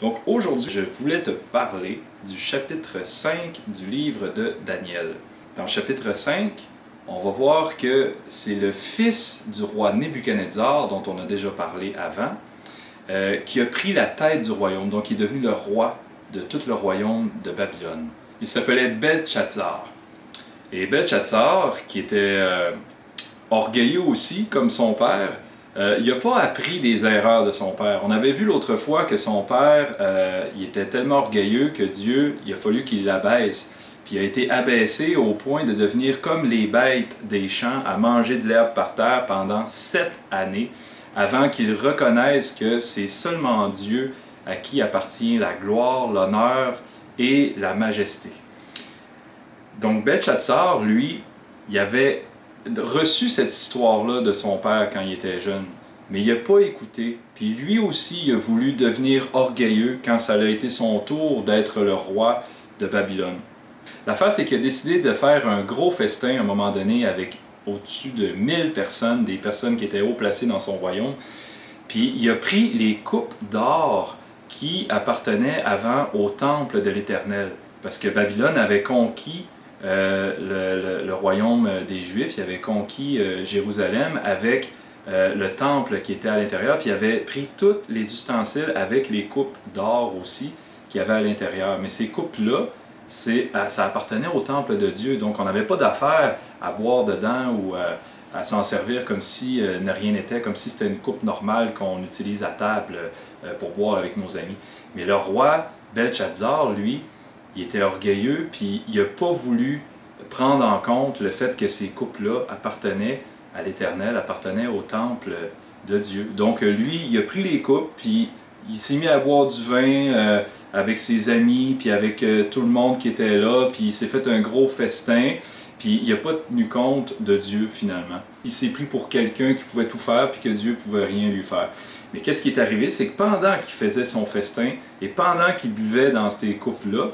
Donc aujourd'hui, je voulais te parler du chapitre 5 du livre de Daniel. Dans le chapitre 5, on va voir que c'est le fils du roi Nebuchadnezzar, dont on a déjà parlé avant, qui a pris la tête du royaume, donc il est devenu le roi de tout le royaume de Babylone. Il s'appelait Belchazzar. Et Belchazzar, qui était orgueilleux aussi, comme son père, il n'a pas appris des erreurs de son père. On avait vu l'autre fois que son père, il était tellement orgueilleux que Dieu, il a fallu qu'il l'abaisse. Puis il a été abaissé au point de devenir comme les bêtes des champs, à manger de l'herbe par terre pendant 7 années, avant qu'il reconnaisse que c'est seulement Dieu à qui appartient la gloire, l'honneur et la majesté. Donc Belchazzar, lui, il avait reçu cette histoire-là de son père quand il était jeune, mais il n'a pas écouté. Puis lui aussi, il a voulu devenir orgueilleux quand ça a été son tour d'être le roi de Babylone. L'affaire, c'est qu'il a décidé de faire un gros festin à un moment donné avec au-dessus de 1000 personnes, des personnes qui étaient haut placées dans son royaume. Puis il a pris les coupes d'or qui appartenaient avant au temple de l'Éternel, parce que Babylone avait conquis le royaume des Juifs, il avait conquis Jérusalem avec le temple qui était à l'intérieur, puis il avait pris tous les ustensiles avec les coupes d'or aussi qu'il y avait à l'intérieur. Mais ces coupes-là, ça appartenait au temple de Dieu, donc on n'avait pas d'affaire à boire dedans ou à s'en servir comme si rien n'était, comme si c'était une coupe normale qu'on utilise à table pour boire avec nos amis. Mais le roi Belchazzar, lui, il était orgueilleux, puis il n'a pas voulu prendre en compte le fait que ces coupes-là appartenaient à l'Éternel, appartenaient au temple de Dieu. Donc lui, il a pris les coupes, puis il s'est mis à boire du vin avec ses amis, puis avec tout le monde qui était là, puis il s'est fait un gros festin, puis il n'a pas tenu compte de Dieu finalement. Il s'est pris pour quelqu'un qui pouvait tout faire, puis que Dieu ne pouvait rien lui faire. Mais qu'est-ce qui est arrivé? C'est que pendant qu'il faisait son festin, et pendant qu'il buvait dans ces coupes-là,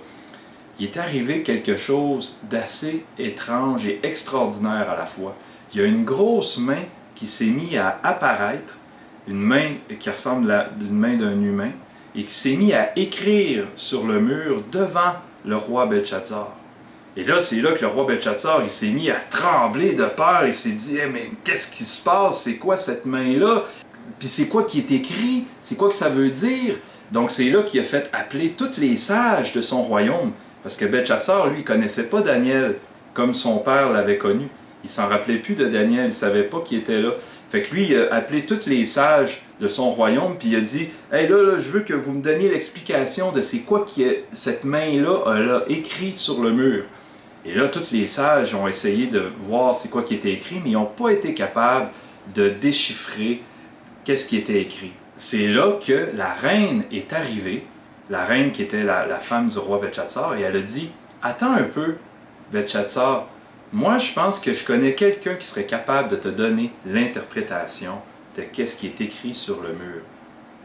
il est arrivé quelque chose d'assez étrange et extraordinaire à la fois. Il y a une grosse main qui s'est mise à apparaître, une main qui ressemble à une main d'un humain, et qui s'est mise à écrire sur le mur devant le roi Belchazzar. Et là, c'est là que le roi Belchazzar, il s'est mis à trembler de peur, il s'est dit hey, « mais qu'est-ce qui se passe? C'est quoi cette main-là? Puis c'est quoi qui est écrit? C'est quoi que ça veut dire? » Donc c'est là qu'il a fait appeler tous les sages de son royaume, parce que Belchazzar, lui, il ne connaissait pas Daniel comme son père l'avait connu. Il ne s'en rappelait plus de Daniel, il ne savait pas qui était là. Fait que lui, il a appelé tous les sages de son royaume, puis il a dit « Hey, là, je veux que vous me donniez l'explication de c'est quoi qui est, cette main-là a écrit sur le mur. » Et là, tous les sages ont essayé de voir c'est quoi qui était écrit, mais ils n'ont pas été capables de déchiffrer qu'est-ce qui était écrit. C'est là que la reine est arrivée, la reine qui était la femme du roi Belchazzar, et elle a dit « Attends un peu, Belchazzar, moi je pense que je connais quelqu'un qui serait capable de te donner l'interprétation de qu'est-ce qui est écrit sur le mur.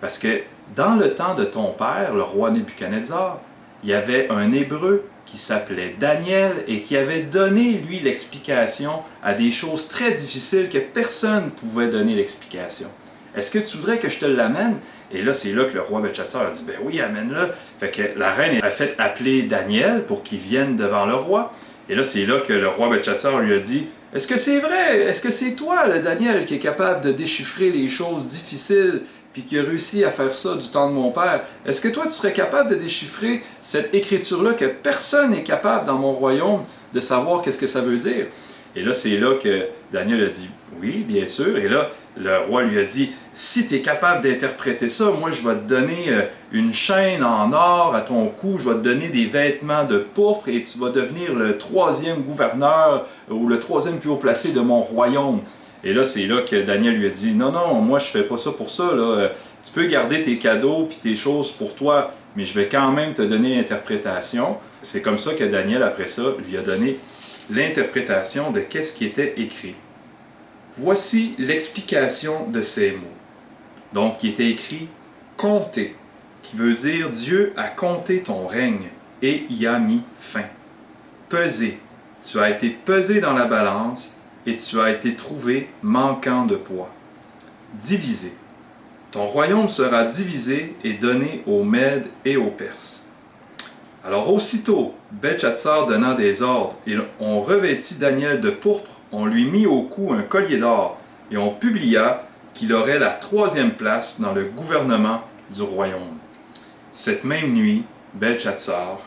Parce que dans le temps de ton père, le roi Nebuchadnezzar, il y avait un Hébreu qui s'appelait Daniel et qui avait donné, lui, l'explication à des choses très difficiles que personne ne pouvait donner l'explication. Est-ce que tu voudrais que je te l'amène? » Et là, c'est là que le roi Belchazzar a dit « Ben oui, amène-le. » Fait que la reine a fait appeler Daniel pour qu'il vienne devant le roi. Et là, c'est là que le roi Belchazzar lui a dit « Est-ce que c'est vrai? Est-ce que c'est toi, le Daniel, qui est capable de déchiffrer les choses difficiles puis qui a réussi à faire ça du temps de mon père? Est-ce que toi, tu serais capable de déchiffrer cette écriture-là que personne n'est capable dans mon royaume de savoir qu'est-ce que ça veut dire? » Et là, c'est là que Daniel a dit « Oui, bien sûr. » Et là, le roi lui a dit « Si tu es capable d'interpréter ça, moi je vais te donner une chaîne en or à ton cou, je vais te donner des vêtements de pourpre et tu vas devenir le 3e gouverneur ou le 3e plus haut placé de mon royaume. » Et là, c'est là que Daniel lui a dit « Non, non, moi je fais pas ça pour ça. Là. Tu peux garder tes cadeaux et tes choses pour toi, mais je vais quand même te donner l'interprétation. » C'est comme ça que Daniel, après ça, lui a donné l'interprétation de qu'est-ce qui était écrit. Voici l'explication de ces mots. Donc, il était écrit « compter », qui veut dire « Dieu a compté ton règne et y a mis fin ». « Peser », tu as été pesé dans la balance et tu as été trouvé manquant de poids. « Diviser », Ton royaume sera divisé et donné aux Mèdes et aux Perses. » Alors aussitôt, Belchatsar donna des ordres, et on revêtit Daniel de pourpre, on lui mit au cou un collier d'or, et on publia qu'il aurait la 3e place dans le gouvernement du royaume. Cette même nuit, Belchatsar,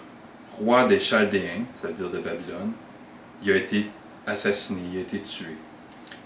roi des Chaldéens, c'est-à-dire de Babylone, il a été assassiné, il a été tué.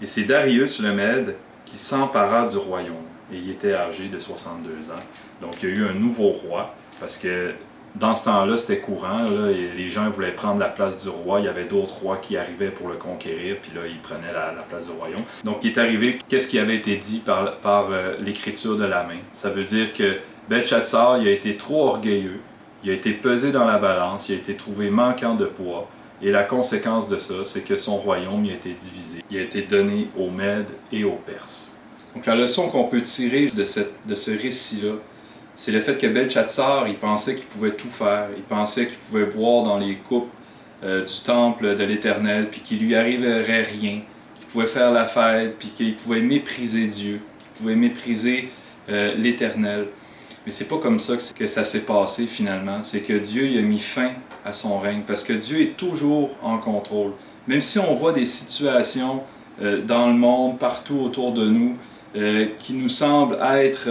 Et c'est Darius le Mède qui s'empara du royaume, et il était âgé de 62 ans. Donc il y a eu un nouveau roi, parce que dans ce temps-là, c'était courant, là, et les gens voulaient prendre la place du roi. Il y avait d'autres rois qui arrivaient pour le conquérir, puis là, ils prenaient la place du royaume. Donc, il est arrivé, qu'est-ce qui avait été dit par l'écriture de la main. Ça veut dire que Belchatsar, il a été trop orgueilleux, il a été pesé dans la balance, il a été trouvé manquant de poids, et la conséquence de ça, c'est que son royaume il a été divisé. Il a été donné aux Mèdes et aux Perses. Donc, la leçon qu'on peut tirer de ce récit-là, c'est le fait que Belchatsar, il pensait qu'il pouvait tout faire. Il pensait qu'il pouvait boire dans les coupes du temple de l'Éternel, puis qu'il lui arriverait rien, qu'il pouvait faire la fête, puis qu'il pouvait mépriser Dieu, qu'il pouvait mépriser l'Éternel. Mais c'est pas comme ça que ça s'est passé finalement. C'est que Dieu il a mis fin à son règne, parce que Dieu est toujours en contrôle. Même si on voit des situations dans le monde, partout autour de nous, qui nous semblent être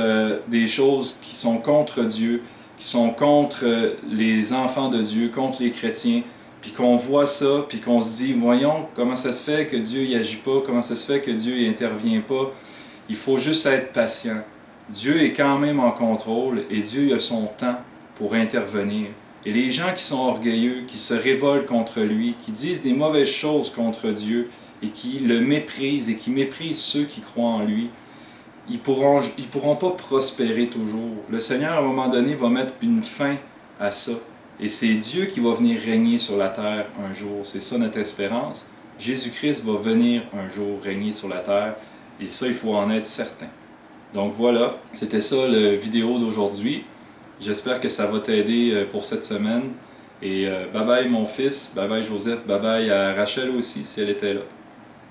des choses qui sont contre Dieu, qui sont contre les enfants de Dieu, contre les chrétiens, puis qu'on voit ça, puis qu'on se dit, voyons, comment ça se fait que Dieu n'y agit pas, comment ça se fait que Dieu n'intervient pas. Il faut juste être patient. Dieu est quand même en contrôle et Dieu a son temps pour intervenir. Et les gens qui sont orgueilleux, qui se révoltent contre lui, qui disent des mauvaises choses contre Dieu et qui le méprisent et qui méprisent ceux qui croient en lui, ils pourront pas prospérer toujours. Le Seigneur, à un moment donné, va mettre une fin à ça. Et c'est Dieu qui va venir régner sur la terre un jour. C'est ça notre espérance. Jésus-Christ va venir un jour régner sur la terre. Et ça, il faut en être certain. Donc voilà, c'était ça la vidéo d'aujourd'hui. J'espère que ça va t'aider pour cette semaine. Et bye bye mon fils, bye bye Joseph, bye bye à Rachel aussi si elle était là.